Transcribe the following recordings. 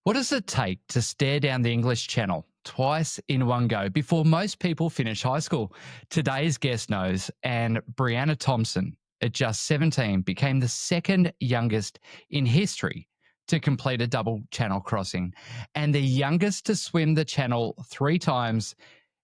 What does it take to stare down the English Channel twice in one go before most people finish high school? Today's guest knows, and Brianna Thompson, at just 17, became the second youngest in history to complete a double channel crossing and the youngest to swim the channel 3 times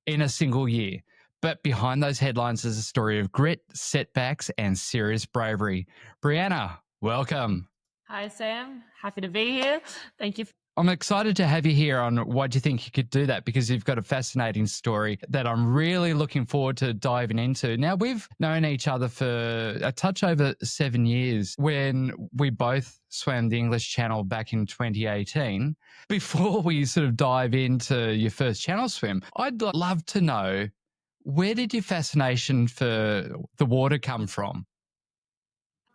in a single year. But behind those headlines is a story of grit, setbacks, and serious bravery. Brianna, welcome. Hi, Sam. Happy to be here. Thank you. I'm excited to have you here on why do you think you could do that, because you've got a fascinating story that I'm really looking forward to diving into. Now, we've known each other for a touch over 7 years when we both swam the English Channel back in 2018. Before we sort of dive into your first channel swim, I'd love to know, where did your fascination for the water come from?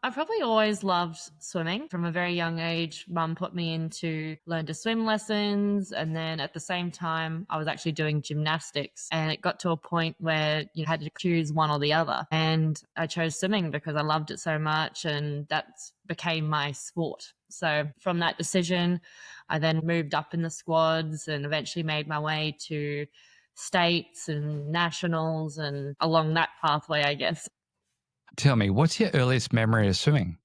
I probably always loved swimming. From a very young age, Mum put me into learn to swim lessons. And then at the same time, I was actually doing gymnastics. And it got to a point where you had to choose one or the other. And I chose swimming because I loved it so much. And that became my sport. So from that decision, I then moved up in the squads and eventually made my way to states and nationals and along that pathway, I guess. Tell me, what's your earliest memory of swimming?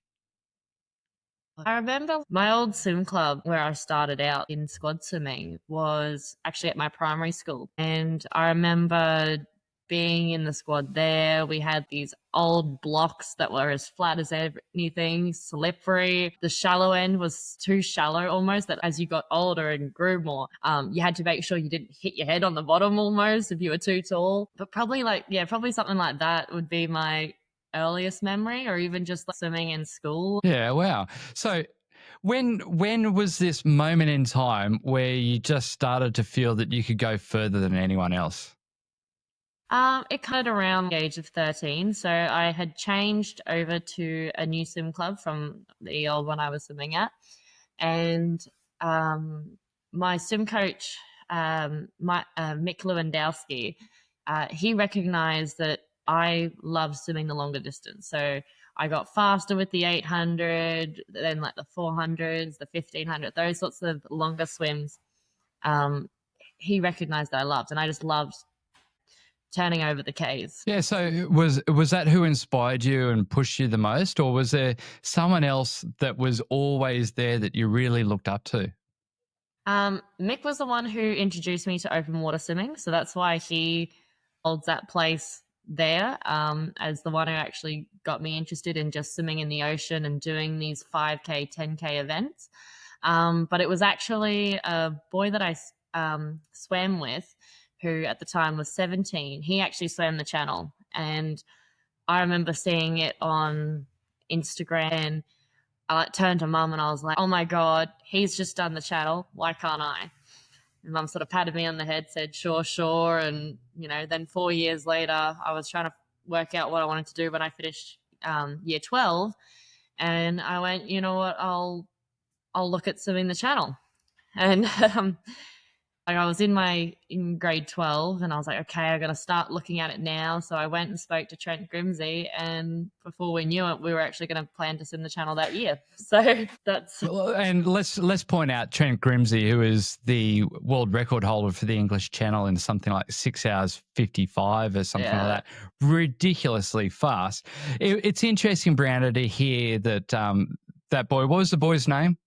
I remember my old swim club where I started out in squad swimming was actually at my primary school. And I remember being in the squad there. We had these old blocks that were as flat as anything, slippery. The shallow end was too shallow almost, that as you got older and grew more, you had to make sure you didn't hit your head on the bottom almost if you were too tall. But probably something like that would be my earliest memory, or even just like swimming in school. Yeah, wow. So when was this moment in time where you just started to feel that you could go further than anyone else? It kind of around the age of 13. So I had changed over to a new swim club from the old one I was swimming at. And my swim coach, Mick Lewandowski, he recognized that I love swimming the longer distance. So I got faster with the 800, then like the 400s, the 1500, those sorts of longer swims. He recognized that I loved, and I just loved turning over the Ks. Yeah, so was that who inspired you and pushed you the most, or was there someone else that was always there that you really looked up to? Mick was the one who introduced me to open water swimming, so that's why he holds that place there as the one who actually got me interested in just swimming in the ocean and doing these 5K, 10K events. But it was actually a boy that I swam with, who at the time was 17. He actually swam the channel, and I remember seeing it on Instagram. I turned to Mum and I was like, oh my God, he's just done the channel. Why can't I? And Mum sort of patted me on the head, said, sure. And, then 4 years later, I was trying to work out what I wanted to do when I finished year 12. And I went, you know what, I'll look at swimming the channel. And I was in grade 12, and I was like, okay, I'm going to start looking at it now. So I went and spoke to Trent Grimsey, and before we knew it, we were actually going to plan to swim the channel that year. So that's... And let's point out Trent Grimsey, who is the world record holder for the English Channel in something like 6 hours 55 or something like that. Ridiculously fast. It's interesting, Brianna, to hear that that boy, what was the boy's name?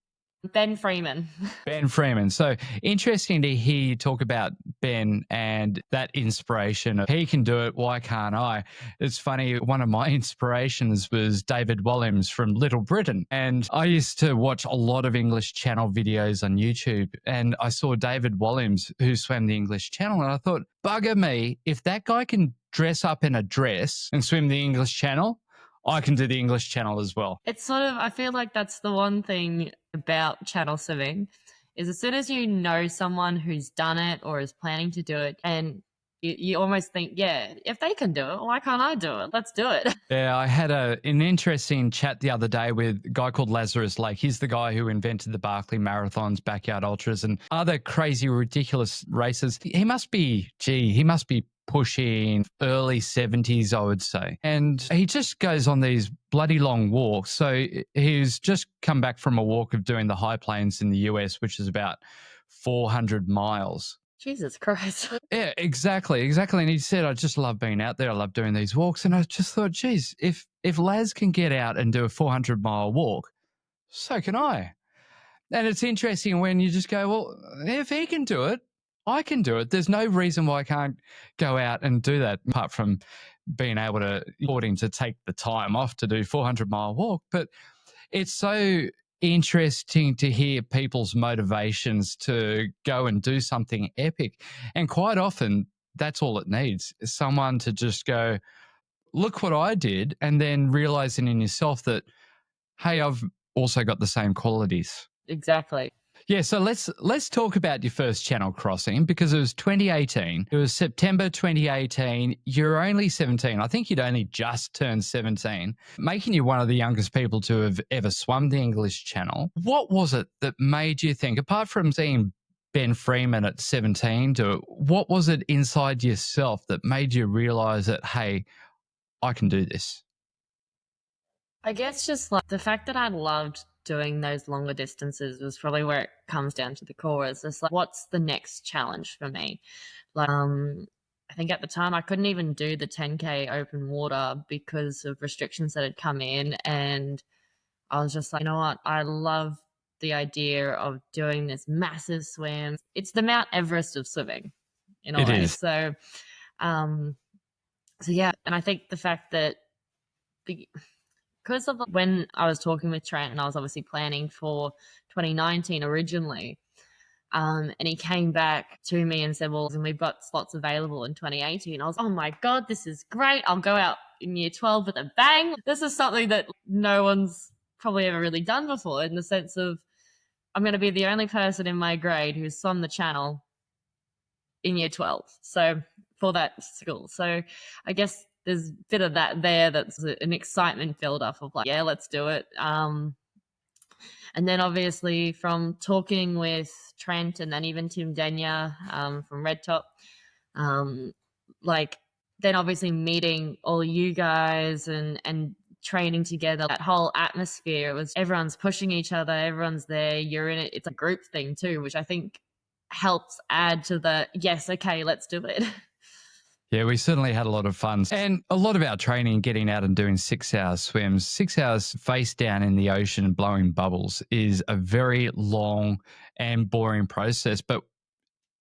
Ben Freeman. Ben Freeman. So interesting to hear you talk about Ben and that inspiration of he can do it, why can't I? It's funny, one of my inspirations was David Walliams from Little Britain. And I used to watch a lot of English Channel videos on YouTube, and I saw David Walliams, who swam the English Channel, and I thought, bugger me, if that guy can dress up in a dress and swim the English Channel, I can do the English Channel as well. It's sort of, I feel like that's the one thing about channel swimming, is as soon as you know someone who's done it or is planning to do it, and you almost think, yeah, if they can do it, why can't I do it? Let's do it. Yeah, I had an interesting chat the other day with a guy called Lazarus Lake. He's the guy who invented the Barkley Marathons, Backyard Ultras, and other crazy, ridiculous races. He must be pushing early 70s, I would say. And he just goes on these bloody long walks. So he's just come back from a walk of doing the high plains in the US, which is about 400 miles. Jesus Christ. Yeah, exactly. And he said, I just love being out there. I love doing these walks. And I just thought, geez, if Laz can get out and do a 400-mile walk, so can I. And it's interesting when you just go, well, if he can do it, I can do it. There's no reason why I can't go out and do that, apart from being able to take the time off to do 400-mile walk. But it's so interesting to hear people's motivations to go and do something epic. And quite often, that's all it needs, is someone to just go, look what I did, and then realizing in yourself that, hey, I've also got the same qualities. Exactly. Yeah, so let's talk about your first channel crossing, because it was 2018. It was September 2018. You're only 17. I think you'd only just turned 17, making you one of the youngest people to have ever swum the English Channel. What was it that made you think, apart from seeing Ben Freeman at 17 do it, what was it inside yourself that made you realize that, hey, I can do this? I guess just like the fact that I loved doing those longer distances was probably where it comes down to the core. It's just like, what's the next challenge for me? Like, I think at the time I couldn't even do the 10K open water because of restrictions that had come in. And I was just like, you know what? I love the idea of doing this massive swim. It's the Mount Everest of swimming in a It way. is. So, yeah. And I think the fact that because of when I was talking with Trent and I was obviously planning for 2019 originally, and he came back to me and said, well, and we've got slots available in 2018. I was, oh my God, this is great. I'll go out in year 12 with a bang. This is something that no one's probably ever really done before, in the sense of I'm going to be the only person in my grade who's swum the channel in year 12. So for that school. So I guess there's a bit of that there. That's an excitement build up of like, yeah, let's do it. And then obviously from talking with Trent and then even Tim Denya from Red Top, like then obviously meeting all you guys and training together, that whole atmosphere, it was everyone's pushing each other, everyone's there, you're in it. It's a group thing too, which I think helps add to the, yes, okay, let's do it. Yeah, we certainly had a lot of fun. And a lot of our training, getting out and doing 6-hour swims, 6 hours face down in the ocean blowing bubbles, is a very long and boring process. But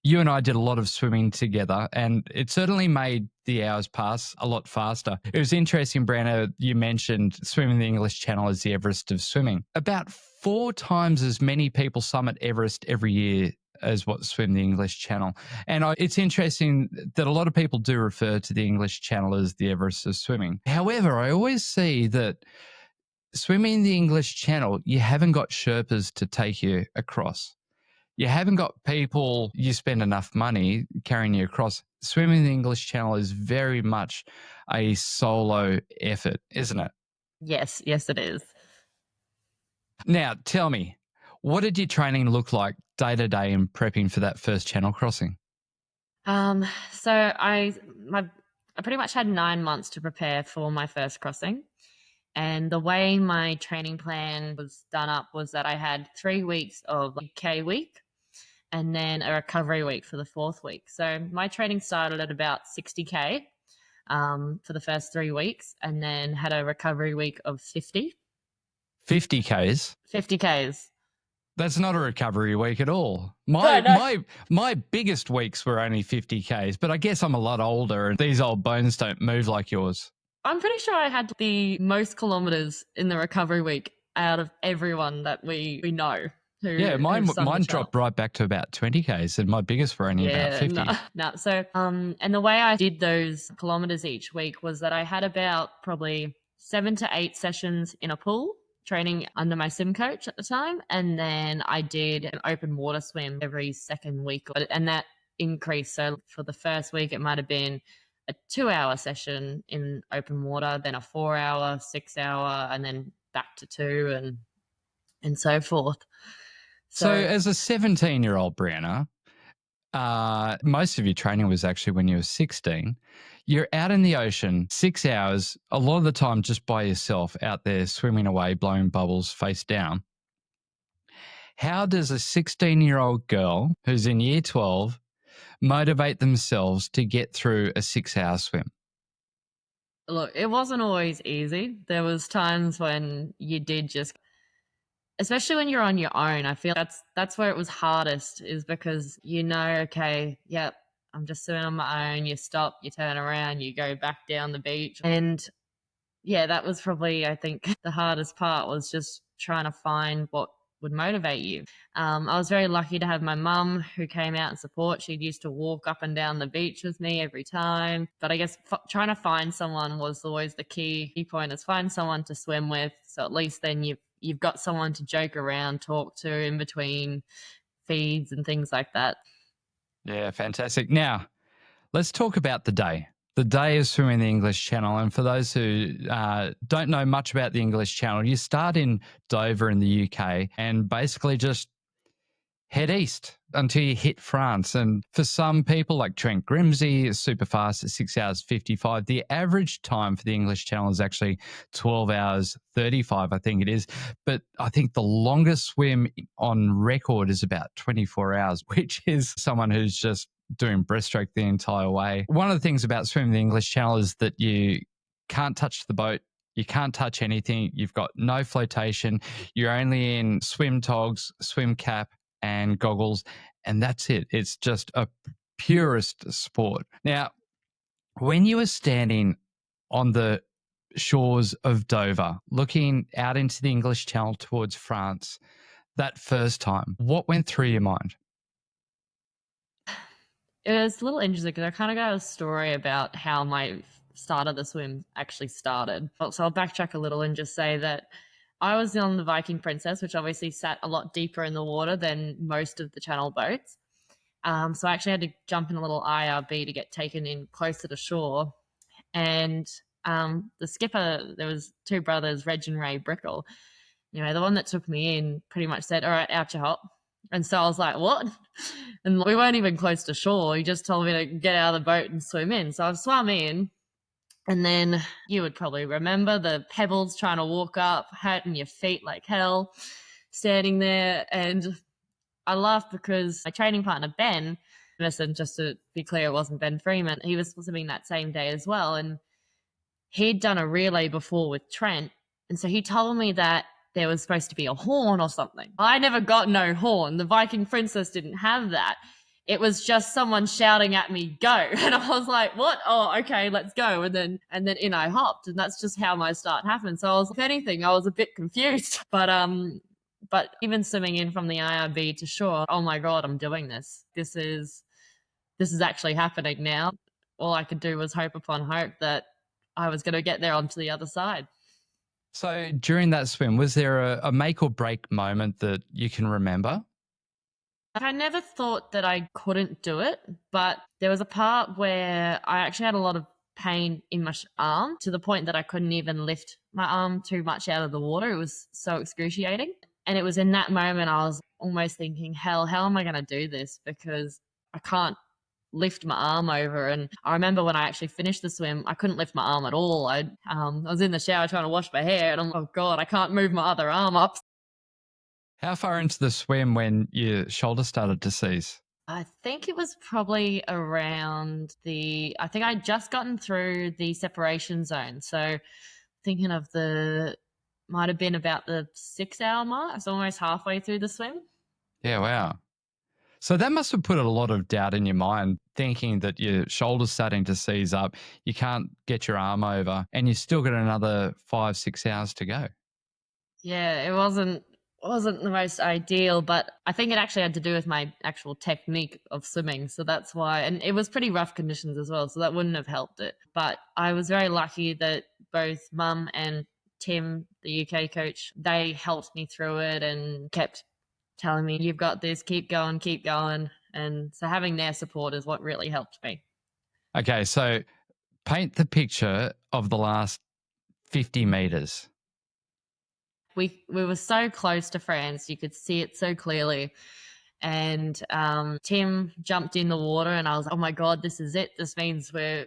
you and I did a lot of swimming together, and it certainly made the hours pass a lot faster. It was interesting, Brianna, you mentioned swimming the English Channel as the Everest of swimming. About 4 times as many people summit Everest every year as what swim the English Channel. And it's interesting that a lot of people do refer to the English Channel as the Everest of swimming. However, I always see that swimming the English Channel, you haven't got Sherpas to take you across. You haven't got people you spend enough money carrying you across. Swimming the English Channel is very much a solo effort, isn't it? Yes, it is. Now, tell me, what did your training look like day to day in prepping for that first channel crossing? So I pretty much had 9 months to prepare for my first crossing. And the way my training plan was done up was that I had 3 weeks of K week and then a recovery week for the 4th week. So my training started at about 60K for the first 3 weeks, and then had a recovery week of 50. 50 Ks? 50 Ks. That's not a recovery week at all. No. My biggest weeks were only 50 Ks, but I guess I'm a lot older and these old bones don't move like yours. I'm pretty sure I had the most kilometers in the recovery week out of everyone that we know. Mine dropped right back to about 20 Ks, and my biggest were only about 50. No. So, and the way I did those kilometers each week was that I had about probably 7 to 8 sessions in a pool, training under my sim coach at the time. And then I did an open water swim every second week. And that increased. So for the first week, it might have been a 2-hour session in open water, then a 4-hour, 6-hour, and then back to 2 and so forth. So as a 17-year-old, Brianna, most of your training was actually when you were 16. You're out in the ocean 6 hours, a lot of the time just by yourself, out there swimming away, blowing bubbles face down. How does a 16-year-old girl who's in year 12 motivate themselves to get through a 6-hour swim? Look, it wasn't always easy. There was times when you did just, especially when you're on your own. I feel that's where it was hardest, is because okay, yep, I'm just swimming on my own. You stop, you turn around, you go back down the beach. And yeah, that was probably, I think, the hardest part, was just trying to find what would motivate you. I was very lucky to have my mum who came out and support. She used to walk up and down the beach with me every time. But I guess trying to find someone was always the key point, is find someone to swim with. So at least then you've got someone to joke around, talk to in between feeds and things like that. Yeah, fantastic. Now, let's talk about the day. The day of swimming the English Channel. And for those who don't know much about the English Channel, you start in Dover in the UK and basically just head east until you hit France. And for some people like Trent Grimsey, is super fast at 6 hours 55. The average time for the English Channel is actually 12 hours 35, I think it is. But I think the longest swim on record is about 24 hours, which is someone who's just doing breaststroke the entire way. One of the things about swimming the English Channel is that you can't touch the boat. You can't touch anything. You've got no flotation. You're only in swim togs, swim cap, and goggles, and that's it. It's just a purest sport. Now, when you were standing on the shores of Dover, looking out into the English Channel towards France, that first time, what went through your mind? It was a little interesting because I kind of got a story about how my start of the swim actually started. So I'll backtrack a little and just say that I was on the Viking Princess, which obviously sat a lot deeper in the water than most of the channel boats. So I actually had to jump in a little IRB to get taken in closer to shore. And the skipper, there was two brothers, Reg and Ray Brickle. The one that took me in pretty much said, "All right, out you hop." And so I was like, "What?" And we weren't even close to shore. He just told me to get out of the boat and swim in. So I swam in. And then you would probably remember the pebbles trying to walk up, hurting your feet like hell, standing there. And I laughed because my training partner, Ben, listen, just to be clear, it wasn't Ben Freeman. He was swimming that same day as well. And he'd done a relay before with Trent. And so he told me that there was supposed to be a horn or something. I never got no horn. The Viking Princess didn't have that. It was just someone shouting at me, "Go." And I was like, "What? Oh, okay, let's go." And then in I hopped, and that's just how my start happened. So I was, if anything, I was a bit confused. But even swimming in from the IRB to shore, oh my God, I'm doing this. This is actually happening now. All I could do was hope upon hope that I was going to get there onto the other side. So during that swim, was there a make or break moment that you can remember? I never thought that I couldn't do it, but there was a part where I actually had a lot of pain in my arm, to the point that I couldn't even lift my arm too much out of the water. It was so excruciating. And it was in that moment I was almost thinking, hell, how am I going to do this? Because I can't lift my arm over. And I remember when I actually finished the swim, I couldn't lift my arm at all. I was in the shower trying to wash my hair, and I'm like, oh God, I can't move my other arm up. How far into the swim when your shoulder started to seize? I think it was probably around I think I'd just gotten through the separation zone. So thinking of might have been about the 6 hour mark. I was almost halfway through the swim. Yeah, wow. So that must have put a lot of doubt in your mind, thinking that your shoulder's starting to seize up, you can't get your arm over, and you still got another 5, 6 hours to go. Yeah, it wasn't the most ideal, but I think it actually had to do with my actual technique of swimming. So that's why, and it was pretty rough conditions as well, so that wouldn't have helped it. But I was very lucky that both Mum and Tim, the UK coach, they helped me through it and kept telling me, "You've got this, keep going, keep going." And so having their support is what really helped me. Okay, so paint the picture of the last 50 meters. We were so close to France, you could see it so clearly. And Tim jumped in the water, and I was like, oh my God, this is it. This means we're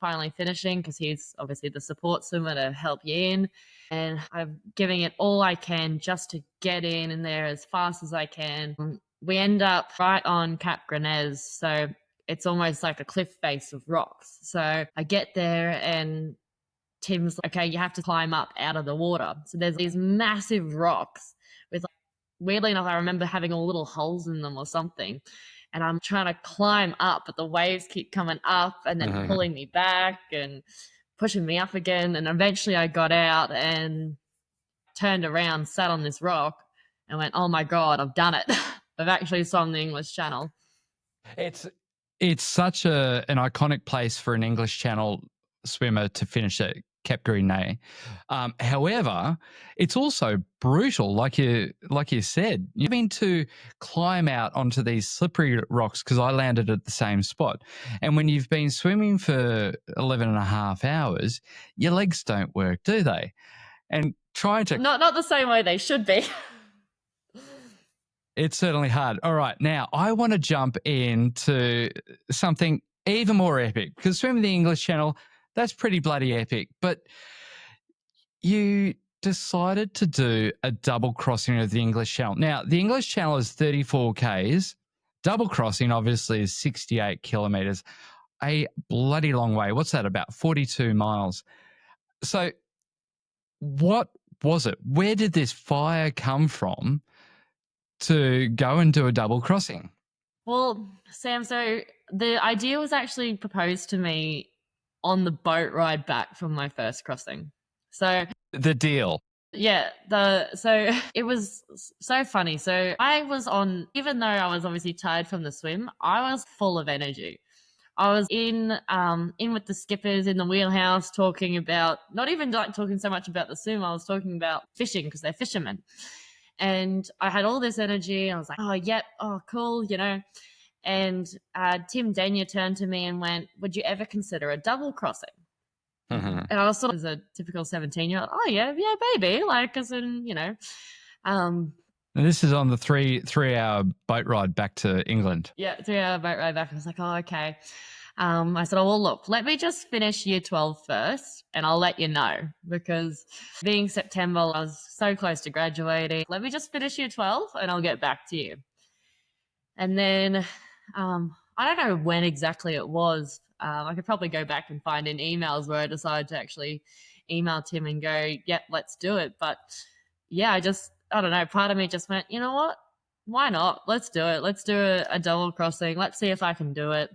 finally finishing, because he's obviously the support swimmer to help you in. And I'm giving it all I can just to get in there as fast as I can. We end up right on Cap Grenez, so it's almost like a cliff face of rocks. So I get there, and Tim's like, okay, you have to climb up out of the water. So there's these massive rocks with, like, weirdly enough, I remember having all little holes in them or something. And I'm trying to climb up, but the waves keep coming up and then pulling me back and pushing me up again. And eventually I got out and turned around, sat on this rock, and went, oh my God, I've done it. I've actually swum the English Channel. It's such an iconic place for an English Channel swimmer to finish at Cap Gris-Nez. However, it's also brutal, like you said. You've been to climb out onto these slippery rocks, because I landed at the same spot. And when you've been swimming for 11 and a half hours, your legs don't work, do they? And trying to... Not the same way they should be. It's certainly hard. All right, now I want to jump into something even more epic, because swimming the English Channel, that's pretty bloody epic. But you decided to do a double crossing of the English Channel. Now, the English Channel is 34 Ks. Double crossing, obviously, is 68 kilometres. A bloody long way. What's that, about 42 miles? So what was it? Where did this fire come from to go and do a double crossing? Well, Sam, so the idea was actually proposed to me on the boat ride back from my first crossing. So the deal. Yeah, so it was so funny. So I was on, even though I was obviously tired from the swim, I was full of energy. I was in with the skippers in the wheelhouse, talking about, not even like talking so much about the swim, I was talking about fishing, because they're fishermen. And I had all this energy. I was like, oh, yep, oh, cool, you know. And Tim Dania turned to me and went, would you ever consider a double crossing? And I was sort of, as a typical 17-year-old, oh, yeah, maybe, like, as in, you know. And this is on the three-hour boat ride back to England. Yeah, 3-hour boat ride back. I was like, oh, okay. I said, oh, well, look, let me just finish year 12 first, and I'll let you know, because being September, I was so close to graduating. Let me just finish year 12, and I'll get back to you. And then I don't know when exactly it was. I could probably go back and find in emails where I decided to actually email Tim and go, yep, let's do it. But yeah, I don't know, part of me just went, you know what? Why not? Let's do it. Let's do a double crossing. Let's see if I can do it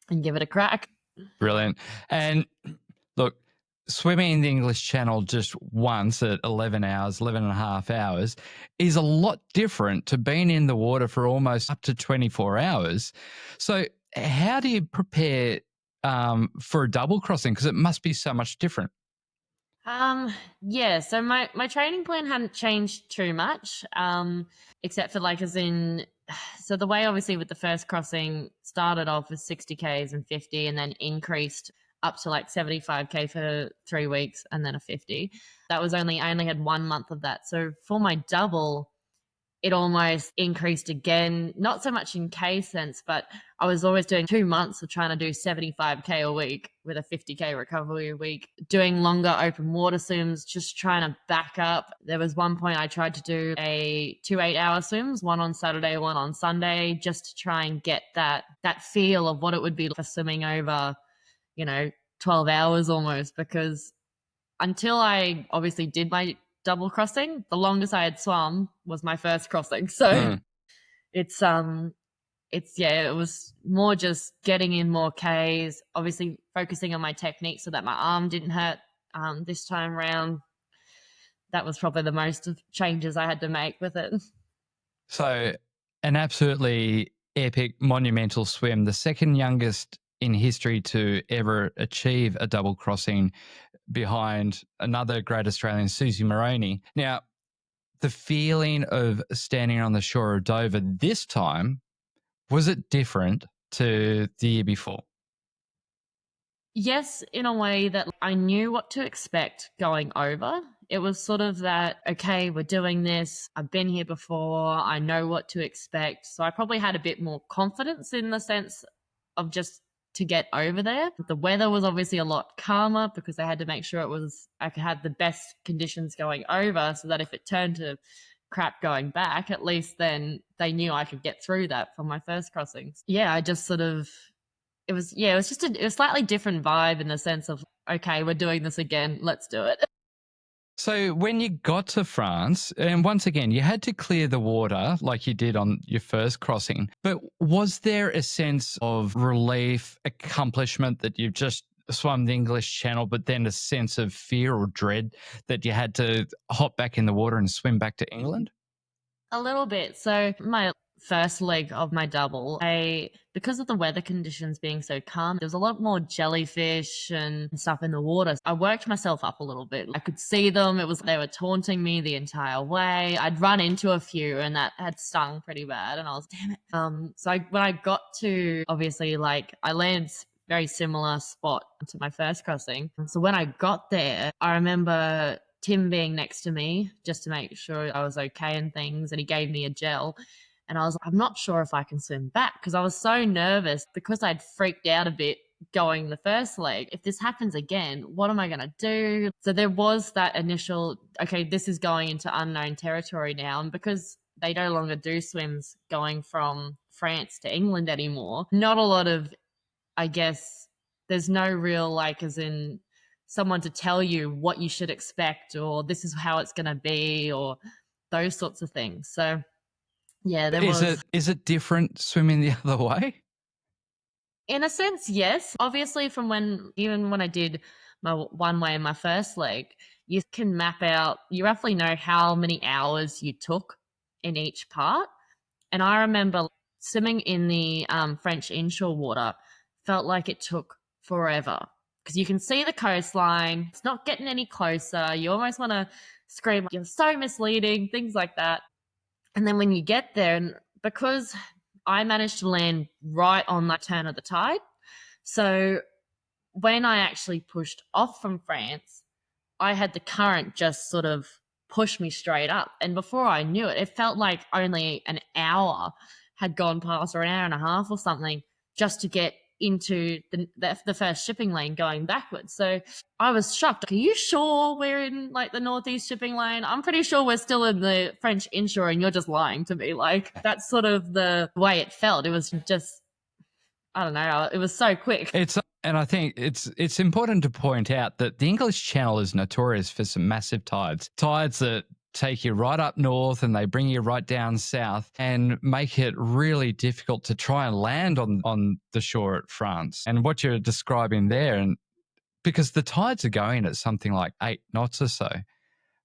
and give it a crack. Brilliant. And look, swimming in the English Channel just once at 11 and a half hours is a lot different to being in the water for almost up to 24 hours. So how do you prepare for a double crossing? Because it must be so much different. Yeah, so my training plan hadn't changed too much, except for, like, as in, so the way obviously with the first crossing started off with 60 Ks and 50, and then increased up to like 75K for 3 weeks, and then a 50. I only had 1 month of that. So for my double, it almost increased again, not so much in K sense, but I was always doing 2 months of trying to do 75K a week with a 50K recovery a week, doing longer open water swims, just trying to back up. There was one point I tried to do 2 8-hour swims, one on Saturday, one on Sunday, just to try and get that feel of what it would be for swimming over, 12 hours almost, because until I obviously did my double crossing, the longest I had swum was my first crossing. So it was more just getting in more Ks, obviously focusing on my technique so that my arm didn't hurt this time around. That was probably the most changes I had to make with it. So an absolutely epic, monumental swim, the second youngest in history to ever achieve a double crossing, behind another great Australian, Susie Moroney. Now, the feeling of standing on the shore of Dover this time, was it different to the year before? Yes, in a way that I knew what to expect going over. It was sort of that, okay, we're doing this. I've been here before. I know what to expect. So I probably had a bit more confidence in the sense of just to get over there. The weather was obviously a lot calmer because I had to make sure I could have the best conditions going over so that if it turned to crap going back, at least then they knew I could get through that for my first crossings. Yeah, I just sort of, it was just a slightly different vibe in the sense of, okay, we're doing this again. Let's do it. So when you got to France, and once again, you had to clear the water like you did on your first crossing, but was there a sense of relief, accomplishment that you've just swum the English Channel, but then a sense of fear or dread that you had to hop back in the water and swim back to England? A little bit. So my first leg of my double, because of the weather conditions being so calm, there was a lot more jellyfish and stuff in the water. I worked myself up a little bit. I could see them. They were taunting me the entire way. I'd run into a few and that had stung pretty bad and I was, damn it. When I got to, obviously, like, I landed very similar spot to my first crossing. So when I got there, I remember Tim being next to me just to make sure I was okay and things, and he gave me a gel. And I was like, I'm not sure if I can swim back because I was so nervous because I'd freaked out a bit going the first leg. If this happens again, what am I going to do? So there was that initial, okay, this is going into unknown territory now. And because they no longer do swims going from France to England anymore, not a lot of, I guess, there's no real, like, as in someone to tell you what you should expect or this is how it's going to be or those sorts of things. So yeah, Is it different swimming the other way? in a sense, yes. Obviously even when I did my one way in my first leg, you can map out, you roughly know how many hours you took in each part. And I remember swimming in the French inshore water felt like it took forever because you can see the coastline. It's not getting any closer. You almost want to scream, you're so misleading, things like that. And then when you get there, and because I managed to land right on that turn of the tide, so when I actually pushed off from France, I had the current just sort of push me straight up. And before I knew it, it felt like only an hour had gone past, or an hour and a half or something, just to get into the first shipping lane going backwards. So I was shocked. Are you sure we're in like the northeast shipping lane? I'm pretty sure we're still in the French inshore and you're just lying to me. Like, that's sort of the way it felt. It was just, I don't know, it was so quick. And I think it's important to point out that the English Channel is notorious for some massive tides. Tides that take you right up north and they bring you right down south and make it really difficult to try and land on the shore at France. And what you're describing there, and because the tides are going at something like 8 knots or so,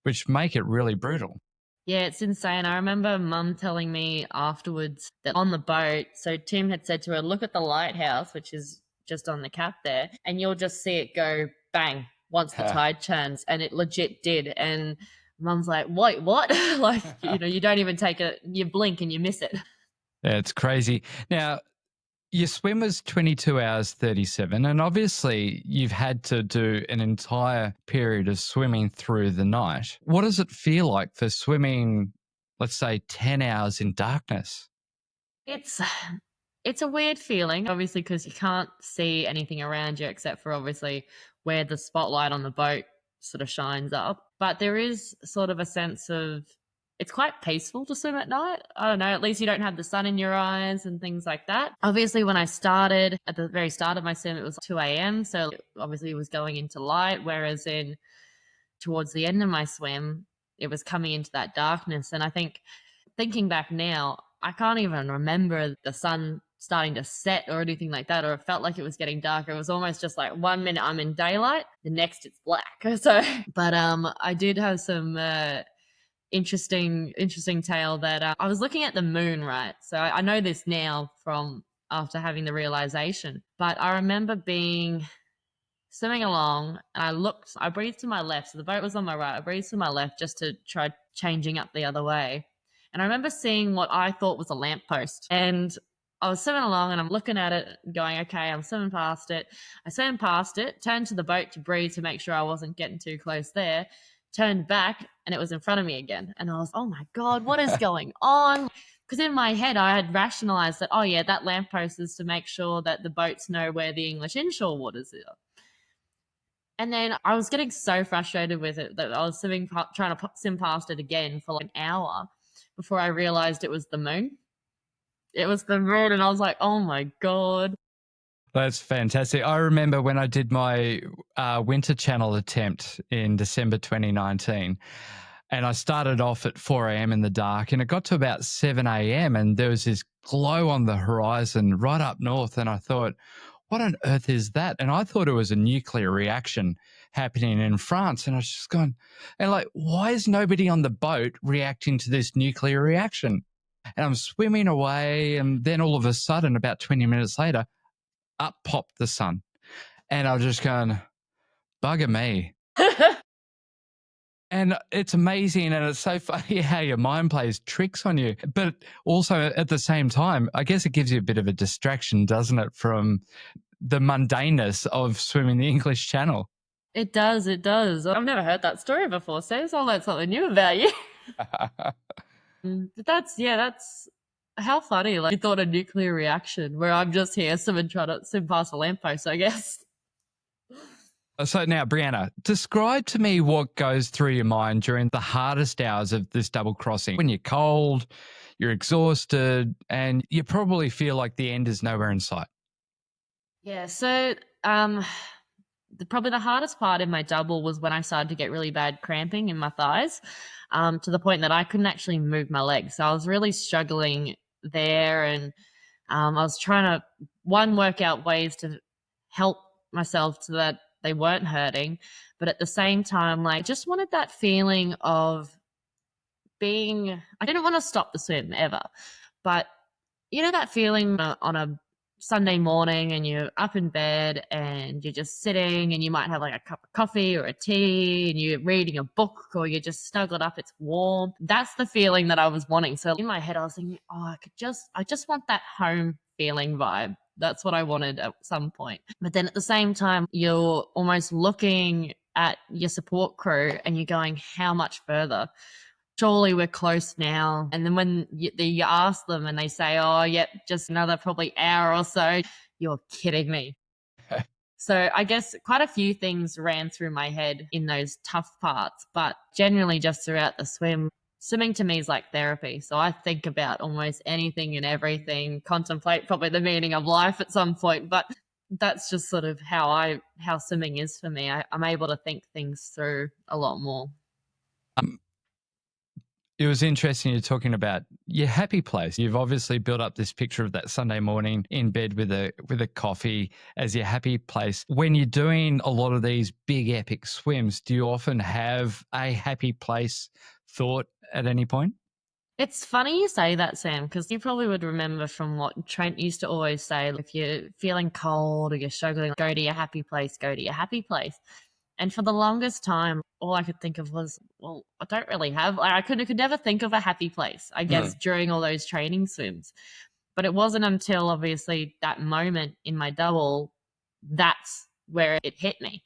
which make it really brutal. Yeah, it's insane. I remember Mum telling me afterwards that on the boat, so Tim had said to her, look at the lighthouse, which is just on the cap there, and you'll just see it go bang once the tide turns. And it legit did. And Mum's like, wait, what? Like, you don't even you blink and you miss it. Yeah, it's crazy. Now, your swim was 22 hours 37, and obviously you've had to do an entire period of swimming through the night. What does it feel like for swimming, let's say, 10 hours in darkness? It's a weird feeling, obviously, because you can't see anything around you except for obviously where the spotlight on the boat sort of shines up. But there is sort of a sense of, it's quite peaceful to swim at night. I don't know, at least you don't have the sun in your eyes and things like that. Obviously, when I started, at the very start of my swim, it was 2 a.m. So obviously it was going into light, whereas towards the end of my swim, it was coming into that darkness. And I think, thinking back now, I can't even remember the sun starting to set or anything like that, or it felt like it was getting darker. It was almost just like 1 minute I'm in daylight, the next it's black. So, but I did have some interesting tale that I was looking at the moon, right? So I know this now from after having the realization, but I remember swimming along and I breathed to my left. So the boat was on my right. I breathed to my left just to try changing up the other way. And I remember seeing what I thought was a lamppost. And I was swimming along and I'm looking at it going, okay, I'm swimming past it. I swam past it, turned to the boat to breathe to make sure I wasn't getting too close there, turned back and it was in front of me again. And I was, oh my God, what is going on? Because in my head, I had rationalized that, oh yeah, that lamppost is to make sure that the boats know where the English inshore waters are. And then I was getting so frustrated with it that I was trying to sim past it again for like an hour before I realized it was the moon. It was the moon, and I was like, oh my God. That's fantastic. I remember when I did my Winter Channel attempt in December 2019, and I started off at 4 a.m. in the dark, and it got to about 7 a.m., and there was this glow on the horizon right up north, and I thought, what on earth is that? And I thought it was a nuclear reaction happening in France, and I was just going, and like, why is nobody on the boat reacting to this nuclear reaction? And I'm swimming away, and then all of a sudden, about 20 minutes later, up popped the sun. And I was just going, bugger me. And it's amazing, and it's so funny how your mind plays tricks on you. But also at the same time, I guess it gives you a bit of a distraction, doesn't it, from the mundaneness of swimming the English Channel? It does. It does. I've never heard that story before, so I'll learn something new about you. But that's how funny. Like, you thought a nuclear reaction where I'm just here trying to swim past a lamppost, I guess. So now, Brianna, describe to me what goes through your mind during the hardest hours of this double crossing. When you're cold, you're exhausted, and you probably feel like the end is nowhere in sight. Yeah, so probably the hardest part in my double was when I started to get really bad cramping in my thighs, to the point that I couldn't actually move my legs. So I was really struggling there, and I was trying to work out ways to help myself so that they weren't hurting, but at the same time, like, just wanted that feeling of being. I didn't want to stop the swim ever, but you know that feeling on a Sunday morning and you're up in bed and you're just sitting and you might have like a cup of coffee or a tea and you're reading a book or you're just snuggled up, it's warm. That's the feeling that I was wanting. So in my head, I was thinking, oh, I just want that home feeling vibe. That's what I wanted at some point. But then at the same time, you're almost looking at your support crew and you're going, how much further? Surely we're close now. And then when you ask them and they say, oh, yep, just another probably hour or so, you're kidding me. So I guess quite a few things ran through my head in those tough parts, but generally just throughout the swim, swimming to me is like therapy. So I think about almost anything and everything, contemplate probably the meaning of life at some point, but that's just sort of how swimming is for me. I'm able to think things through a lot more. It was interesting you're talking about your happy place. You've obviously built up this picture of that Sunday morning in bed with a coffee as your happy place. When you're doing a lot of these big epic swims, do you often have a happy place thought at any point? It's funny you say that, Sam, because you probably would remember from what Trent used to always say, if you're feeling cold or you're struggling, go to your happy place, go to your happy place. And for the longest time, all I could think of was, well, I don't really have, I could never think of a happy place, I guess, during all those training swims. But it wasn't until obviously that moment in my double, that's where it hit me,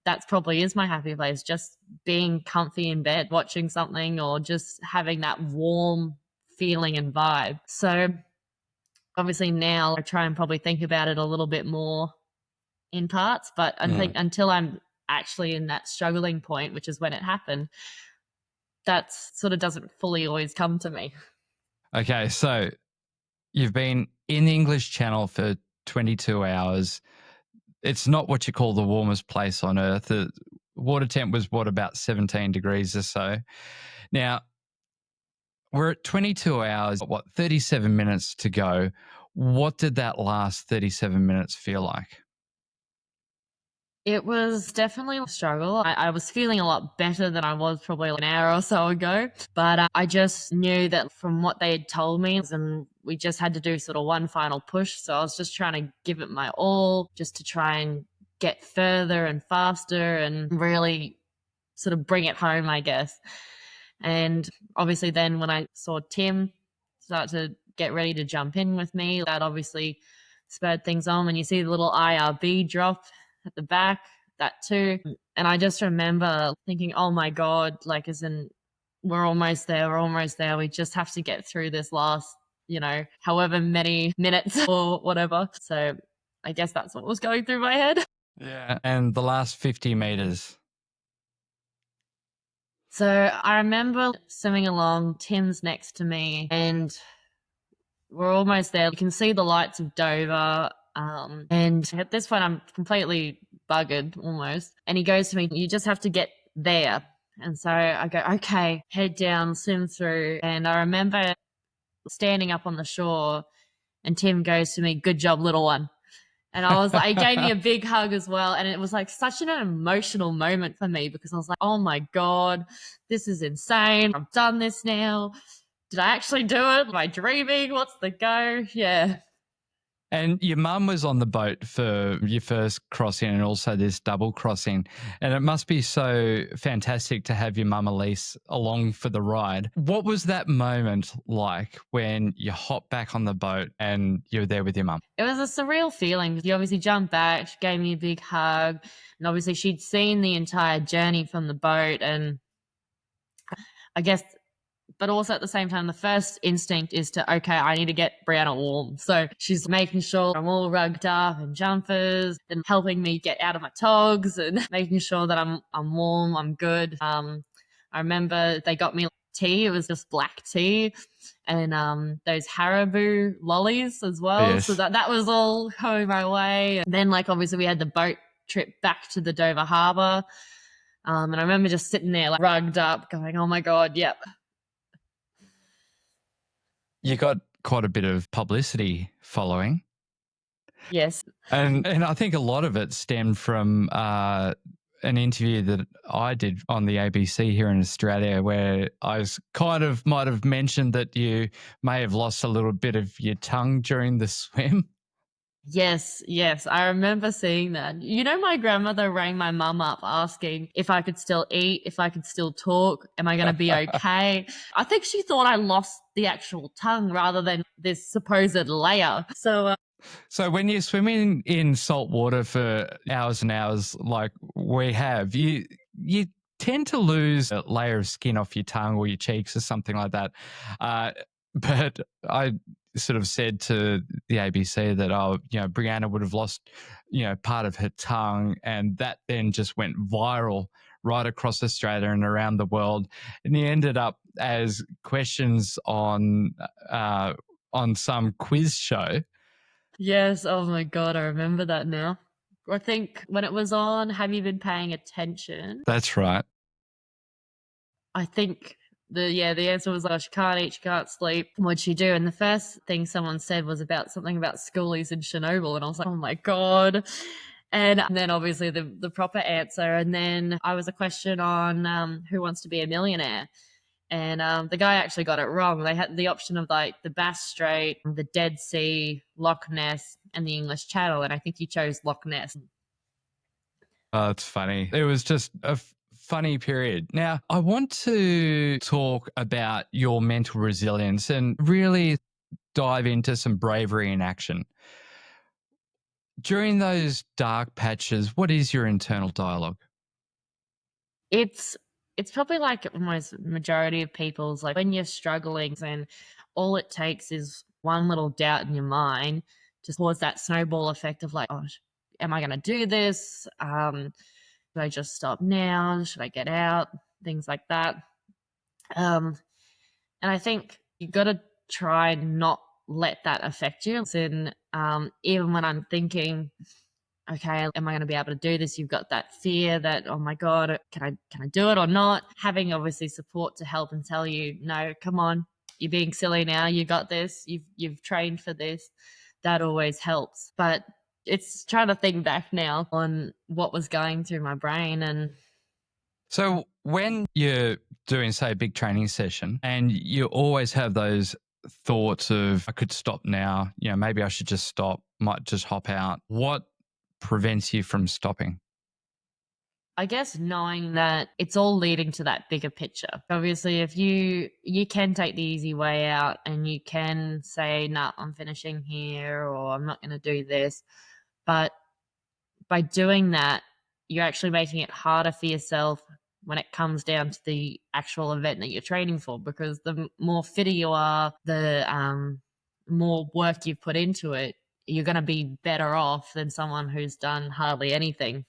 that's probably is my happy place, just being comfy in bed, watching something, or just having that warm feeling and vibe. So obviously now I try and probably think about it a little bit more in parts, but I think until I'm actually in that struggling point, which is when it happened, that sort of doesn't fully always come to me. Okay, so you've been in the English Channel for 22 hours. It's not what you call the warmest place on earth. The water temp was about 17 degrees or so. Now, we're at 22 hours, 37 minutes to go. What did that last 37 minutes feel like? It was definitely a struggle. I was feeling a lot better than I was probably an hour or so ago, but I just knew that from what they had told me, and we just had to do sort of one final push. So I was just trying to give it my all, just to try and get further and faster and really sort of bring it home, I guess. And obviously then when I saw Tim start to get ready to jump in with me, that obviously spurred things on. When you see the little IRB drop at the back, that too. And I just remember thinking, oh my God, like, as in, we're almost there. We're almost there. We just have to get through this last, however many minutes or whatever. So I guess that's what was going through my head. Yeah. And the last 50 meters. So I remember swimming along, Tim's next to me, and we're almost there. You can see the lights of Dover. And at this point, I'm completely buggered almost. And he goes to me, you just have to get there. And so I go, okay, head down, swim through. And I remember standing up on the shore, and Tim goes to me, good job, little one. And I was like, he gave me a big hug as well. And it was like such an emotional moment for me, because I was like, oh my God, this is insane. I've done this now. Did I actually do it? Am I dreaming? What's the go? Yeah. And your mum was on the boat for your first crossing and also this double crossing. And it must be so fantastic to have your mum Elise along for the ride. What was that moment like when you hopped back on the boat and you were there with your mum? It was a surreal feeling. She obviously jumped back, she gave me a big hug. And obviously she'd seen the entire journey from the boat. And I guess, but also at the same time, the first instinct is to, okay, I need to get Brianna warm. So she's making sure I'm all rugged up in jumpers and helping me get out of my togs and making sure that I'm warm, I'm good. I remember they got me tea. It was just black tea and those Haribo lollies as well. Yes. So that was all going my way. And then obviously we had the boat trip back to the Dover Harbour. And I remember just sitting there rugged up going, oh my God, yep. You got quite a bit of publicity following. Yes. And I think a lot of it stemmed from an interview that I did on the ABC here in Australia, where I was might have mentioned that you may have lost a little bit of your tongue during the swim. Yes. I remember seeing that. My grandmother rang my mum up asking if I could still eat, if I could still talk, am I going to be okay? I think she thought I lost the actual tongue rather than this supposed layer. So when you're swimming in salt water for hours and hours like we have, you tend to lose a layer of skin off your tongue or your cheeks or something like that. But I sort of said to the ABC that, Brianna would have lost, part of her tongue, and that then just went viral right across Australia and around the world. And he ended up as questions on some quiz show. Yes. Oh my God. I remember that now. I think when it was on, have you been paying attention? That's right. I think the answer was she can't eat, she can't sleep. What'd she do? And the first thing someone said was something about schoolies in Chernobyl. And I was like, oh my God. And then obviously the proper answer. And then I was a question on Who Wants to Be a Millionaire? And the guy actually got it wrong. They had the option of the Bass Strait, the Dead Sea, Loch Ness, and the English Channel. And I think he chose Loch Ness. Oh, it's funny. It was just a funny period. Now, I want to talk about your mental resilience and really dive into some bravery in action. During those dark patches, what is your internal dialogue? It's probably like almost majority of people's, when you're struggling and all it takes is one little doubt in your mind to cause that snowball effect of oh, am I going to do this? Should I just stop now? Should I get out? Things like that. And I think you got to try and not let that affect you. And even when I'm thinking, okay, am I going to be able to do this? You've got that fear that, oh my God, can I do it or not? Having obviously support to help and tell you, no, come on, you're being silly now. You got this. You've trained for this. That always helps. But it's trying to think back now on what was going through my brain. And so when you're doing, say, a big training session and you always have those thoughts of, I could stop now, maybe I should just stop, might just hop out. What prevents you from stopping? I guess knowing that it's all leading to that bigger picture. Obviously, if you can take the easy way out and you can say, nah, I'm finishing here or I'm not going to do this. But by doing that, you're actually making it harder for yourself when it comes down to the actual event that you're training for, because the more fitter you are, the more work you've put into it, you're going to be better off than someone who's done hardly anything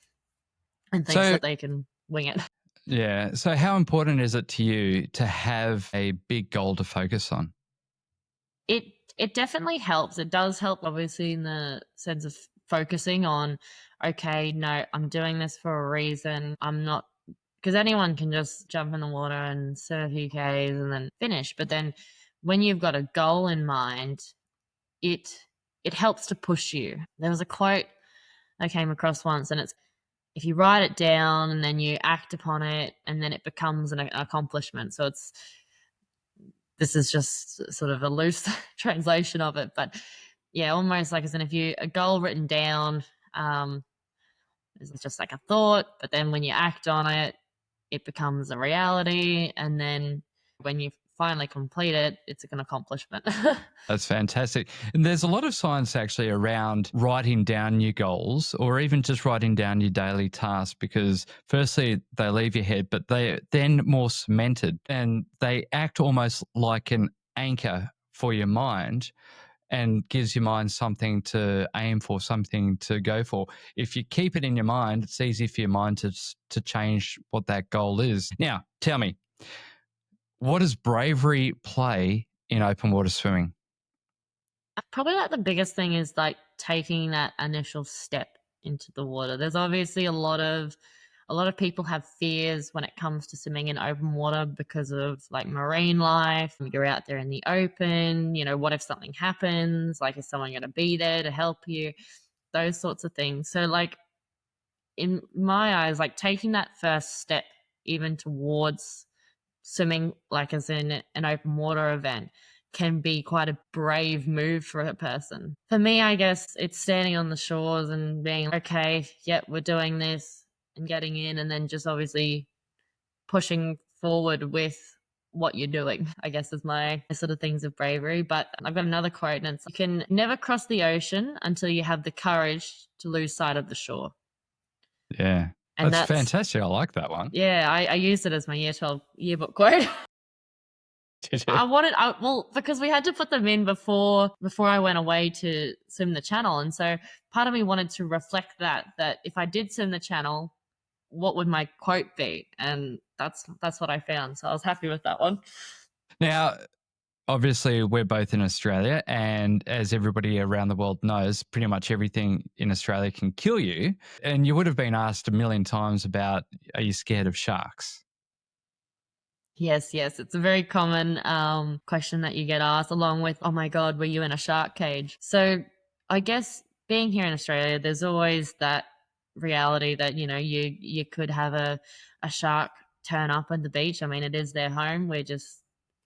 and thinks So, that they can wing it. yeah. So, how important is it to you to have a big goal to focus on? It it definitely helps. It does help, obviously, in the sense of focusing on, okay, no, I'm doing this for a reason. I'm not, because anyone can just jump in the water and swim a few Ks and then finish. But then when you've got a goal in mind, it it helps to push you. There was a quote I came across once, and it's, if you write it down and then you act upon it, and then it becomes an accomplishment. So it's, this is just sort of a loose translation of it, but yeah, almost like as in, if you a goal written down, it's just like a thought, but then when you act on it, it becomes a reality, and then when you finally complete it, it's an accomplishment. That's fantastic. And there's a lot of science actually around writing down your goals or even just writing down your daily tasks, because firstly, they leave your head, but they're then more cemented and they act almost like an anchor for your mind and gives your mind something to aim for, something to go for. If you keep it in your mind, it's easy for your mind to change what that goal is. Now, tell me, what does bravery play in open water swimming? Probably like the biggest thing is like taking that initial step into the water. There's obviously a lot of people have fears when it comes to swimming in open water because of like marine life. You're out there in the open, what if something happens? Like, is someone going to be there to help you? Those sorts of things. So like, in my eyes, like taking that first step even towards swimming, like as in an open water event, can be quite a brave move for a person. For me, I guess it's standing on the shores and being okay, yep, we're doing this, and getting in, and then just obviously pushing forward with what you're doing, I guess, is my sort of things of bravery. But I've got another quote, and it's, you can never cross the ocean until you have the courage to lose sight of the shore. Yeah, And that's that's, fantastic. I like that one. yeah, I used it as my year 12 yearbook quote. Did you? Well, because we had to put them in before I went away to swim the channel. And so part of me wanted to reflect that if I did swim the channel, what would my quote be? And that's what I found. So I was happy with that one. Now, obviously, we're both in Australia, and as everybody around the world knows, pretty much everything in Australia can kill you. And you would have been asked a million times about, are you scared of sharks? Yes, yes. It's a very common question that you get asked, along with, oh my God, were you in a shark cage? So I guess being here in Australia, there's always that reality that, you could have a shark turn up at the beach. I mean, it is their home. We're just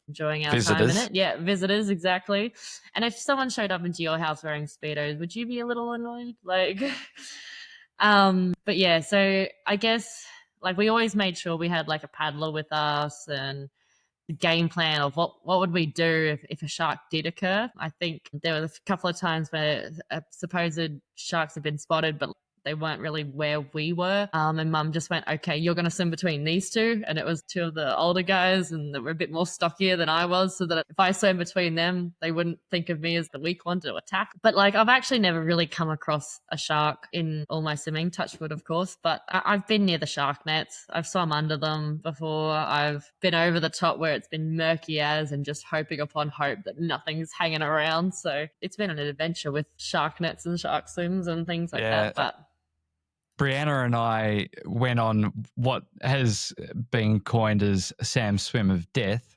enjoying our time in Visitors? it. Yeah, visitors, exactly. And if someone showed up into your house wearing Speedos, would you be a little annoyed? Like, but yeah, so I guess like we always made sure we had like a paddler with us, and the game plan of what would we do if a shark did occur. I think there was a couple of times where supposed sharks have been spotted, but they weren't really where we were. And mum just went, okay, you're going to swim between these two. And it was two of the older guys, and they were a bit more stockier than I was, so that if I swam between them, they wouldn't think of me as the weak one to attack. But like, I've actually never really come across a shark in all my swimming, touch wood, of course. But I've been near the shark nets. I've swum under them before. I've been over the top where it's been murky as, and just hoping upon hope that nothing's hanging around. So it's been an adventure with shark nets and shark swims and things like that. But Brianna and I went on what has been coined as Sam's swim of death,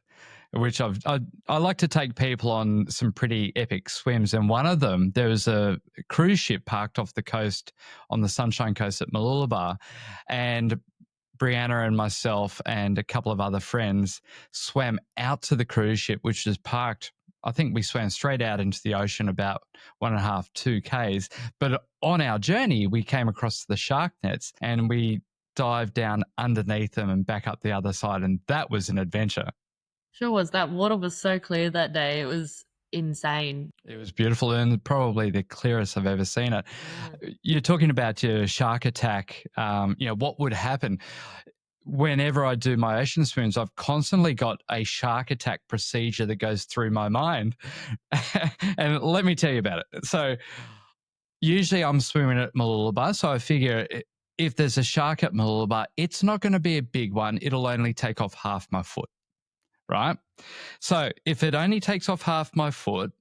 which I like to take people on some pretty epic swims. And one of them, there was a cruise ship parked off the coast on the Sunshine Coast at Mooloolaba, and Brianna and myself and a couple of other friends swam out to the cruise ship, which was parked. I think we swam straight out into the ocean about 1.5, 2 Ks. But on our journey, we came across the shark nets and we dived down underneath them and back up the other side. And that was an adventure. sure was. That water was so clear that day. It was insane. It was beautiful and probably the clearest I've ever seen it. You're talking about your shark attack. What would happen? Whenever I do my ocean swims, I've constantly got a shark attack procedure that goes through my mind. And let me tell you about it. So usually I'm swimming at Mooloolaba, so I figure if there's a shark at Mooloolaba, it's not going to be a big one. It'll only take off half my foot, right? So if it only takes off half my foot,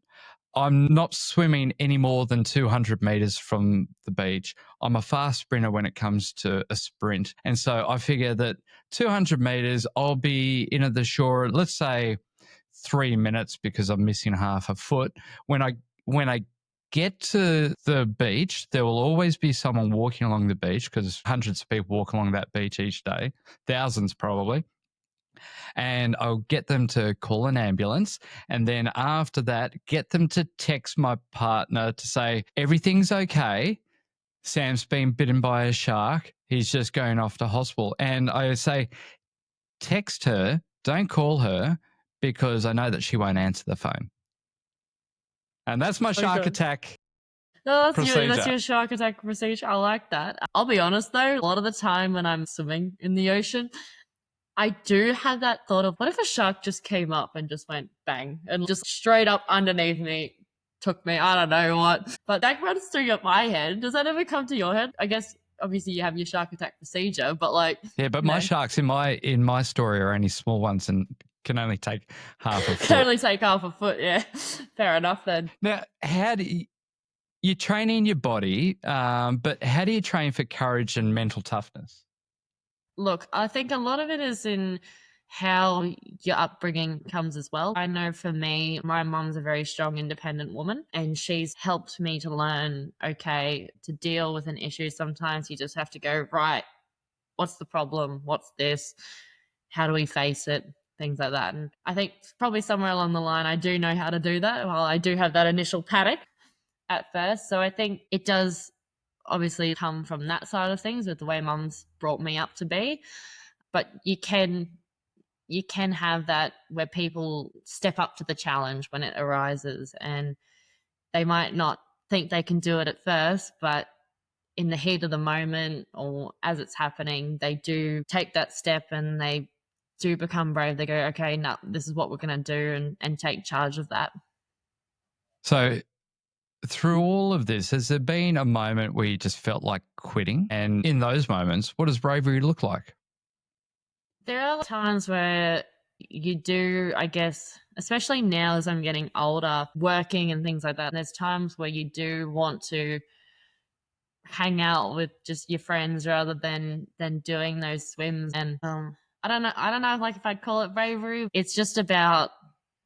I'm not swimming any more than 200 meters from the beach. I'm a fast sprinter when it comes to a sprint. And so I figure that 200 meters, I'll be in at the shore, let's say 3 minutes because I'm missing half a foot. When I get to the beach, there will always be someone walking along the beach because hundreds of people walk along that beach each day, thousands probably. And I'll get them to call an ambulance. And then after that, get them to text my partner to say, everything's okay. Sam's been bitten by a shark. He's just going off to hospital. And I say, text her, don't call her, because I know that she won't answer the phone. And that's my shark attack. No, that's your shark attack procedure. I like that. I'll be honest though, a lot of the time when I'm swimming in the ocean, I do have that thought of, what if a shark just came up and just went bang and just straight up underneath me, took me, I don't know what. But that runs through my head. Does that ever come to your head? I guess obviously you have your shark attack procedure, but my sharks in my story are only small ones and can only take half a foot. Can only take half a foot, yeah. Fair enough then. Now, how do you train in your body, but how do you train for courage and mental toughness? Look, I think a lot of it is in how your upbringing comes as well. I know for me, my mom's a very strong, independent woman, and she's helped me to learn, okay, to deal with an issue. Sometimes you just have to go, right, what's the problem? What's this? How do we face it? Things like that. And I think probably somewhere along the line, I do know how to do that. While I do have that initial panic at first. So I think it does obviously come from that side of things with the way mum's brought me up to be. But you can have that where people step up to the challenge when it arises, and they might not think they can do it at first, but in the heat of the moment or as it's happening, they do take that step and they do become brave. They go, okay, no, this is what we're going to do, and take charge of that. So through all of this, has there been a moment where you just felt like quitting? And in those moments, what does bravery look like? There are times where you do, I guess, especially now as I'm getting older, working and things like that, there's times where you do want to hang out with just your friends rather than doing those swims. And I don't know like if I'd call it bravery. It's just about,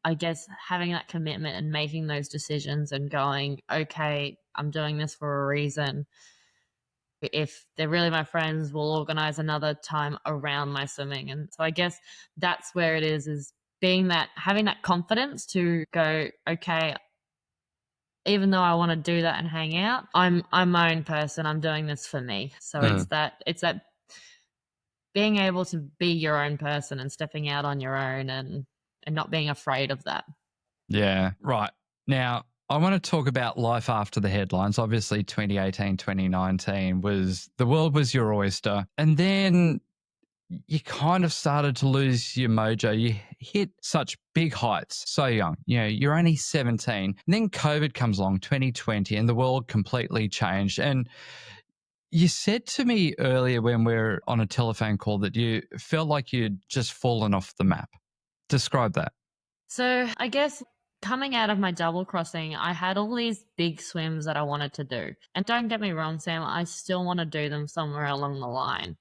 I guess, having that commitment and making those decisions and going, okay, I'm doing this for a reason. If they're really my friends, we'll organize another time around my swimming. And so I guess that's where it is having that confidence to go, okay, even though I want to do that and hang out, I'm my own person. I'm doing this for me. So it's that being able to be your own person and stepping out on your own and not being afraid of that. Yeah, right. Now, I want to talk about life after the headlines. Obviously, 2018, 2019 the world was your oyster. And then you kind of started to lose your mojo. You hit such big heights so young. You're only 17. And then COVID comes along, 2020, and the world completely changed. And you said to me earlier when we were on a telephone call that you felt like you'd just fallen off the map. Describe that. So I guess coming out of my double crossing, I had all these big swims that I wanted to do. And don't get me wrong, Sam, I still want to do them somewhere along the line.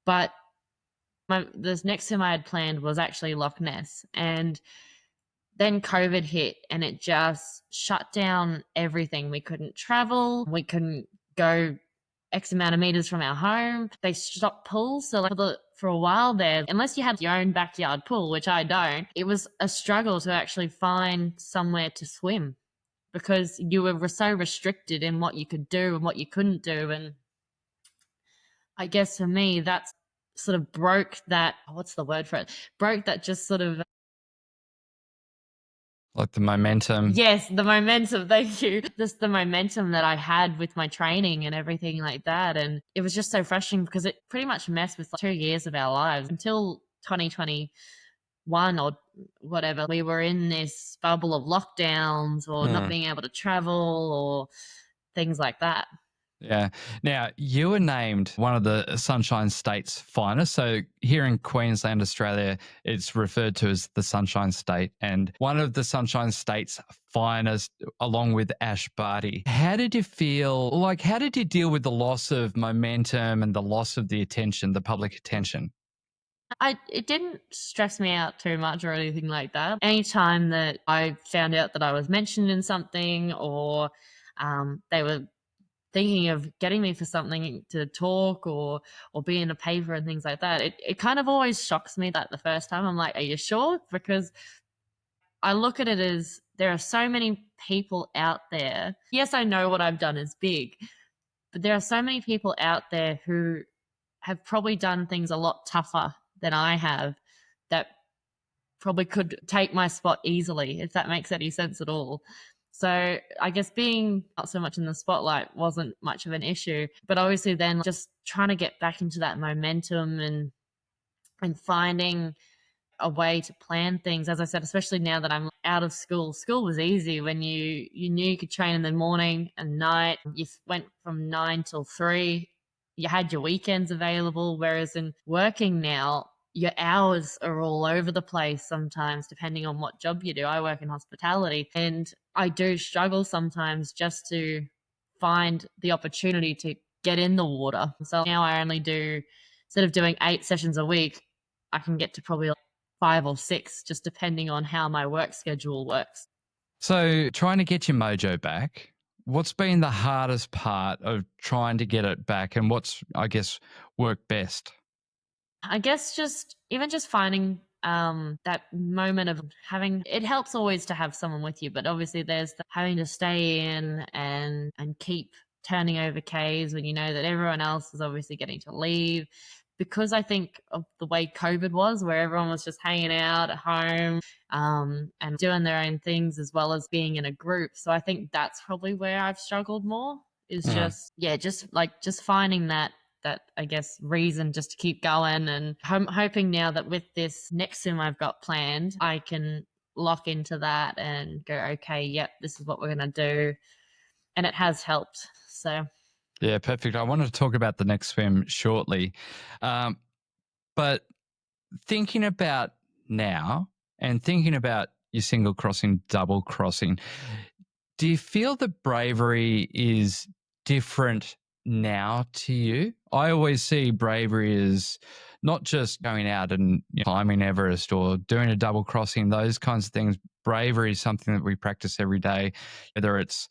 But this next swim I had planned was actually Loch Ness. And then COVID hit and it just shut down everything. We couldn't travel. We couldn't go X amount of meters from our home. They stopped pools. So for a while there, unless you had your own backyard pool, which I don't, it was a struggle to actually find somewhere to swim because you were so restricted in what you could do and what you couldn't do. And I guess for me, that's sort of broke that, what's the word for it? Broke that just sort of Like the momentum. Yes, the momentum. Thank you. Just the momentum that I had with my training and everything like that. And it was just so frustrating because it pretty much messed with like 2 years of our lives until 2021 or whatever. We were in this bubble of lockdowns or not being able to travel or things like that. Yeah. Now, you were named one of the Sunshine State's finest. So here in Queensland, Australia, it's referred to as the Sunshine State, and one of the Sunshine State's finest, along with Ash Barty. How did you feel? Like, how did you deal with the loss of momentum and the loss of the attention, the public attention? It didn't stress me out too much or anything like that. Anytime that I found out that I was mentioned in something or they were thinking of getting me for something to talk or be in a paper and things like that, it kind of always shocks me that the first time I'm like, are you sure? Because I look at it as there are so many people out there. Yes, I know what I've done is big, but there are so many people out there who have probably done things a lot tougher than I have that probably could take my spot easily, if that makes any sense at all. So I guess being not so much in the spotlight wasn't much of an issue, but obviously then just trying to get back into that momentum and finding a way to plan things. As I said, especially now that I'm out of school. School was easy when you knew you could train in the morning and night. You went from 9 till 3. You had your weekends available. Whereas in working now, your hours are all over the place sometimes, depending on what job you do. I work in hospitality and I do struggle sometimes just to find the opportunity to get in the water. So now I only do, instead of doing 8 sessions a week, I can get to probably 5 or 6, just depending on how my work schedule works. So, trying to get your mojo back, what's been the hardest part of trying to get it back, and what's, I guess, worked best? I guess just even just finding that moment of having it helps always to have someone with you, but obviously there's the having to stay in and keep turning over Ks when you know that everyone else is obviously getting to leave. Because I think of the way COVID was, where everyone was just hanging out at home and doing their own things as well as being in a group. So I think that's probably where I've struggled more is just, yeah, just finding that I guess reason just to keep going. And I'm hoping now that with this next sim I've got planned, I can lock into that and go, okay, yep, this is what we're going to do. And it has helped. So Yeah, perfect. I wanted to talk about the next swim shortly. But thinking about now and thinking about your single crossing, double crossing, do you feel that bravery is different now to you? I always see bravery as not just going out and climbing Everest or doing a double crossing, those kinds of things. Bravery is something that we practice every day, whether it's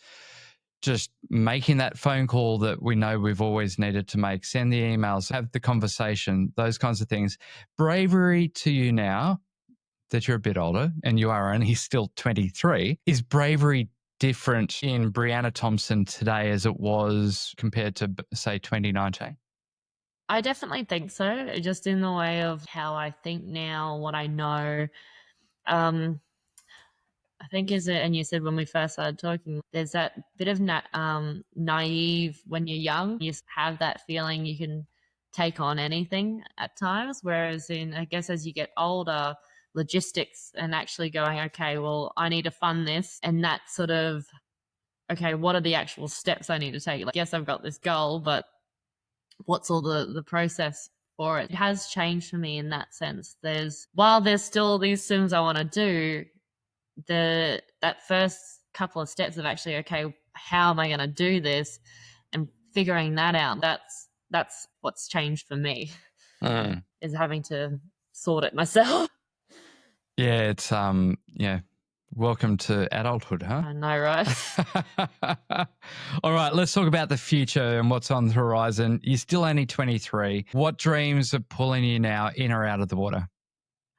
just making that phone call that we know we've always needed to make, send the emails, have the conversation, those kinds of things. Bravery to you now that you're a bit older and you are only still 23, is bravery different in Brianna Thompson today as it was compared to, say, 2019? I definitely think so, just in the way of how I think now, what I know. I think is it, and you said when we first started talking, there's that bit of naive when you're young. You just have that feeling you can take on anything at times. Whereas in, I guess, as you get older, logistics and actually going, okay, well, I need to fund this, and that sort of, okay, what are the actual steps I need to take? Like, yes, I've got this goal, but what's all the process for it? It has changed for me in that sense. While there's still these sims I want to do, that first couple of steps of actually, okay, how am I going to do this and figuring that out, that's what's changed for me is having to sort it myself. Yeah, it's yeah. Welcome to adulthood, huh? I know, right? All right, let's talk about the future and what's on the horizon. You're still only 23. What dreams are pulling you now in or out of the water?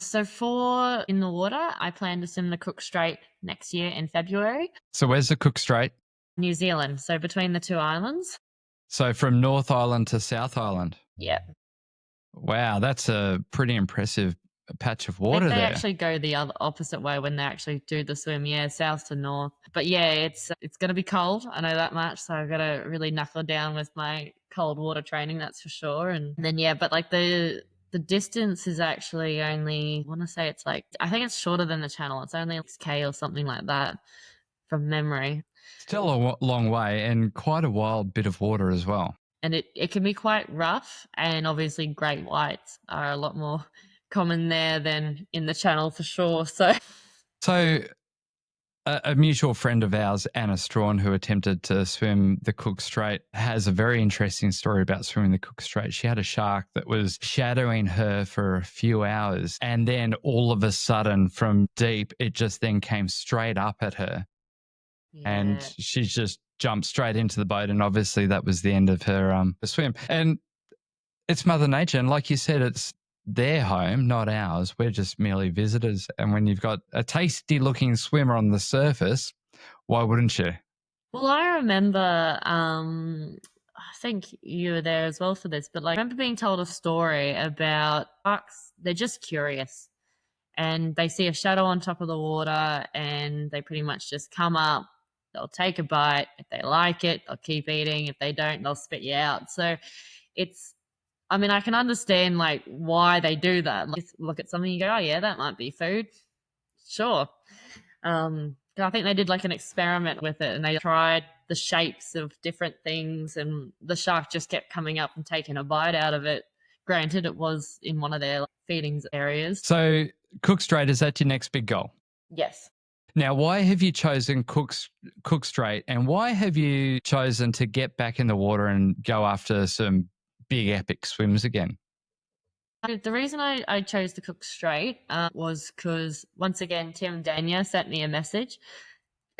So for in the water, I plan to swim the Cook Strait next year in February. So where's the Cook Strait? New Zealand, so between the two islands. So from North Island to South Island. Yeah. Wow, that's a pretty impressive patch of I think water they there. actually go the other opposite way when they actually do the swim. Yeah, south to north. But yeah, it's going to be cold. I know that much. So I've got to really knuckle down with my cold water training. That's for sure. And then yeah, but like the distance is actually only, I want to say it's like, I think it's shorter than the channel. It's only 6K or something like that from memory. Still a long way and quite a wild bit of water as well. And it can be quite rough, and obviously great whites are a lot more common there than in the channel for sure. So a mutual friend of ours, Anna Strawn, who attempted to swim the Cook Strait, has a very interesting story about swimming the Cook Strait. She had a shark that was shadowing her for a few hours, and then all of a sudden from deep, it just then came straight up at her. And she just jumped straight into the boat, and obviously that was the end of her swim. And it's Mother Nature, and like you said, it's their home, not ours. We're just merely visitors. And when you've got a tasty-looking swimmer on the surface, why wouldn't you? Well, I remember, I think you were there as well for this, but like, I remember being told a story about sharks. They're just curious, and they see a shadow on top of the water, and they pretty much just come up. They'll take a bite. If they like it, they'll keep eating. If they don't, they'll spit you out. So it's, I mean, I can understand like why they do that. Like, look at something, you go, oh yeah, that might be food. Sure. I think they did like an experiment with it, and they tried the shapes of different things, and the shark just kept coming up and taking a bite out of it. Granted, it was in one of their feedings areas. So Cook Strait, is that your next big goal? Yes. Now, why have you chosen Cook Strait, and why have you chosen to get back in the water and go after some big epic swims again? The reason I chose the Cook Strait was because, once again, Tim Dania sent me a message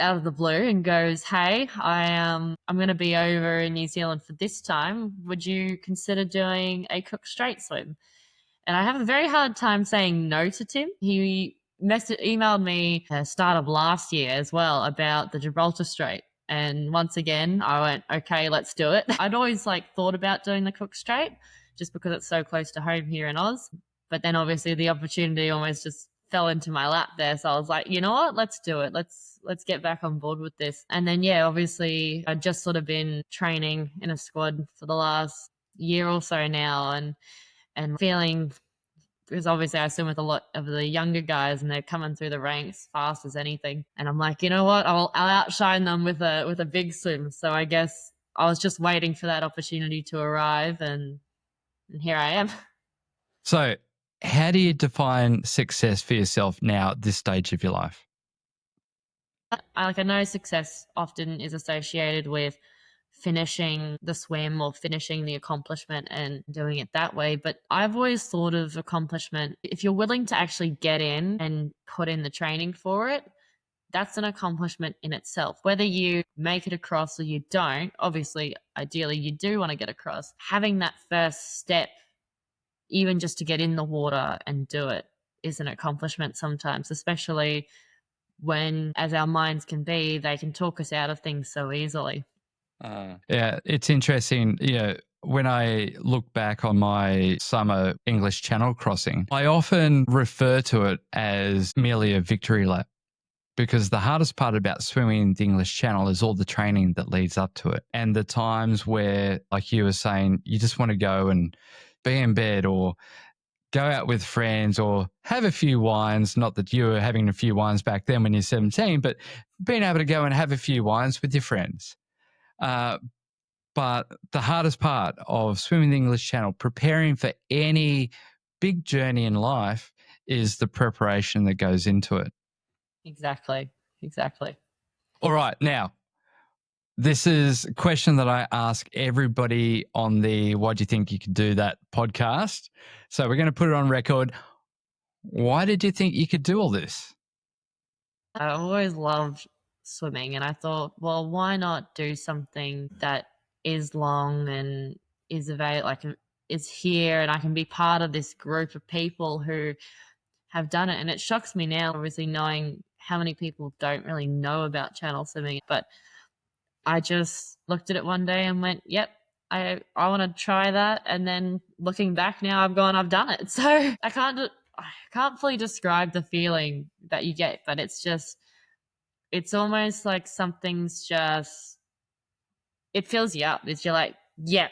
out of the blue and goes, "Hey, I'm going to be over in New Zealand for this time. Would you consider doing a Cook Strait swim?" And I have a very hard time saying no to Tim. He emailed me start of last year as well about the Gibraltar Strait. And once again, I went, okay, let's do it. I'd always like thought about doing the Cook Strait just because it's so close to home here in Oz. But then obviously the opportunity almost just fell into my lap there. So I was like, you know what, let's do it. Let's get back on board with this. And then, yeah, obviously I'd just sort of been training in a squad for the last year or so now, and feeling, because obviously I swim with a lot of the younger guys and they're coming through the ranks fast as anything. And I'm like, you know what? I'll outshine them with a big swim. So I guess I was just waiting for that opportunity to arrive, and here I am. So how do you define success for yourself now at this stage of your life? I know success often is associated with finishing the swim or finishing the accomplishment and doing it that way. But I've always thought of accomplishment, if you're willing to actually get in and put in the training for it, that's an accomplishment in itself. Whether you make it across or you don't, obviously, ideally, you do want to get across. Having that first step, even just to get in the water and do it, is an accomplishment sometimes, especially when, as our minds can be, they can talk us out of things so easily. Yeah, it's interesting. When I look back on my summer English Channel crossing, I often refer to it as merely a victory lap, because the hardest part about swimming the English Channel is all the training that leads up to it. And the times where, like you were saying, you just want to go and be in bed or go out with friends or have a few wines. Not that you were having a few wines back then when you're 17, but being able to go and have a few wines with your friends. But the hardest part of swimming the English Channel, preparing for any big journey in life, is the preparation that goes into it. Exactly. All right. Now, this is a question that I ask everybody on the Why Do You Think You Could Do That podcast. So we're going to put it on record. Why did you think you could do all this? I always loved swimming, and I thought, well, why not do something that is long and is available, like is here, and I can be part of this group of people who have done it. And it shocks me now, obviously, knowing how many people don't really know about channel swimming. But I just looked at it one day and went, yep, I want to try that. And then looking back now, I've done it. So I can't fully describe the feeling that you get, but it's almost like something's just, it fills you up. You're like, yeah,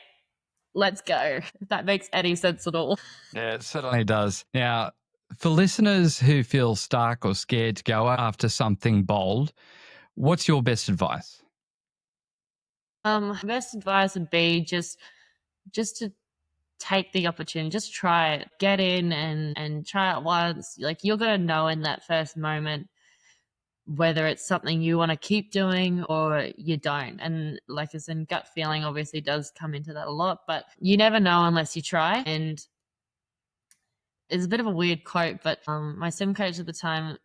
let's go. If that makes any sense at all. Yeah, it certainly does. Now, for listeners who feel stuck or scared to go after something bold, what's your best advice? Best advice would be just to take the opportunity, just try it, get in and try it once. Like, you're gonna know in that first moment whether it's something you want to keep doing or you don't. And like, as in, gut feeling obviously does come into that a lot, but you never know unless you try. And it's a bit of a weird quote, but my swim coach at the time,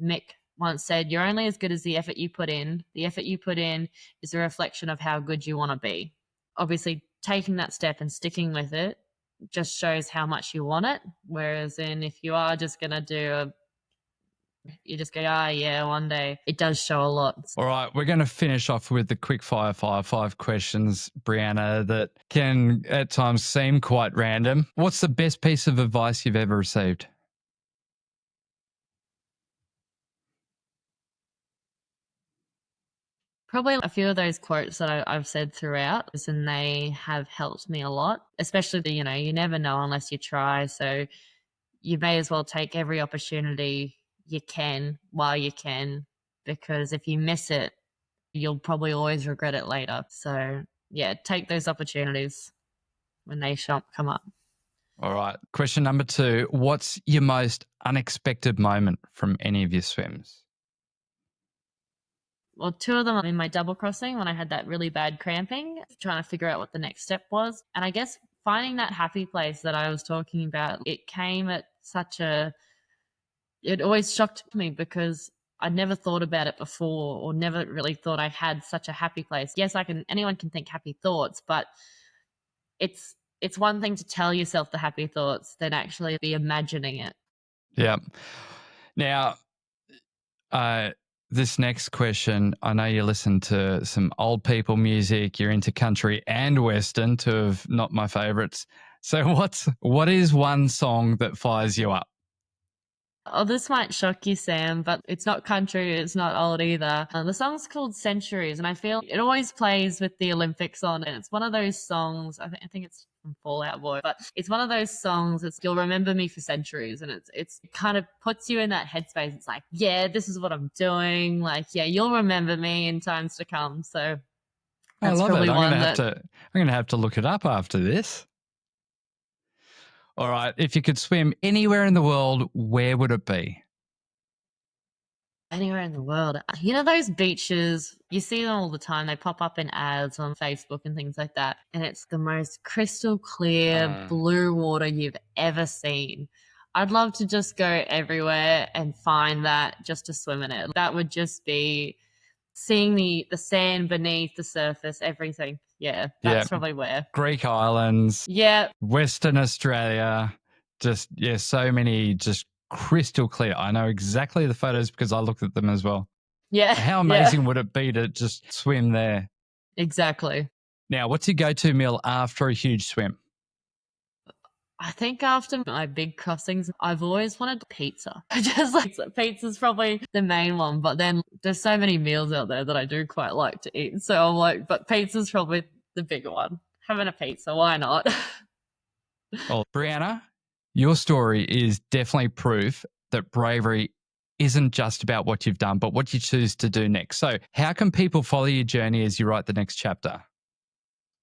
Mick, once said, "You're only as good as the effort you put in. The effort you put in is a reflection of how good you want to be." Obviously, taking that step and sticking with it just shows how much you want it. Whereas if you are just going to you just go, yeah, one day, it does show a lot. All right, we're going to finish off with the quick fire 5 questions, Brianna, that can at times seem quite random. What's the best piece of advice you've ever received? Probably a few of those quotes that I've said throughout, and they have helped me a lot, especially you never know unless you try. So you may as well take every opportunity you can while you can, because if you miss it, you'll probably always regret it later. So yeah, take those opportunities when they come up. All right. Question number 2. What's your most unexpected moment from any of your swims? Well, 2 of them in my double crossing when I had that really bad cramping, trying to figure out what the next step was. And I guess finding that happy place that I was talking about, it came at it always shocked me because I'd never thought about it before, or never really thought I had such a happy place. Yes, anyone can think happy thoughts, but it's one thing to tell yourself the happy thoughts than actually be imagining it. Yeah. Now, this next question, I know you listen to some old people music, you're into country and Western, two of not my favorites. So what is one song that fires you up? Oh, this might shock you, Sam, but it's not country, it's not old either. The song's called Centuries, and I feel it always plays with the Olympics on, and it's one of those songs, I think it's from Fall Out Boy, but it's one of those songs that's you'll remember me for centuries, and it kind of puts you in that headspace. It's like, yeah, this is what I'm doing. Like, yeah, you'll remember me in times to come. So I love it. I'm gonna have to look it up after this. All right. If you could swim anywhere in the world, where would it be? Anywhere in the world. You know those beaches, you see them all the time. They pop up in ads on Facebook and things like that. And it's the most crystal clear blue water you've ever seen. I'd love to just go everywhere and find that just to swim in it. That would just be seeing the sand beneath the surface, everything. Yeah, that's probably where. Greek islands. Yeah. Western Australia. Just, so many just crystal clear. I know exactly the photos because I looked at them as well. Yeah. How amazing would it be to just swim there? Exactly. Now, what's your go-to meal after a huge swim? I think after my big crossings, I've always wanted pizza. Just like pizza's probably the main one, but then there's so many meals out there that I do quite like to eat. So I'm like, but pizza's probably the bigger one. Having a pizza, why not? Well, Brianna, your story is definitely proof that bravery isn't just about what you've done, but what you choose to do next. So how can people follow your journey as you write the next chapter?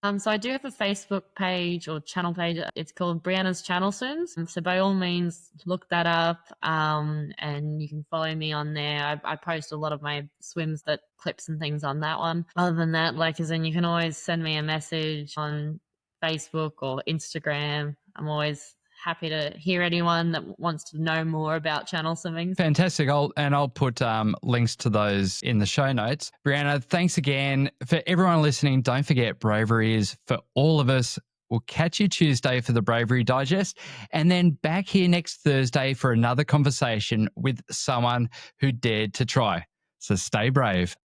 So I do have a Facebook page or channel page. It's called Brianna's Channel Swims. So by all means, look that up, and you can follow me on there. I post a lot of my swims, that clips and things on that one. Other than that, you can always send me a message on Facebook or Instagram. I'm always happy to hear anyone that wants to know more about channel swimming. Fantastic. I'll put links to those in the show notes. Brianna, thanks again. For everyone listening, don't forget bravery is for all of us. We'll catch you Tuesday for the Bravery Digest, and then back here next Thursday for another conversation with someone who dared to try. So stay brave.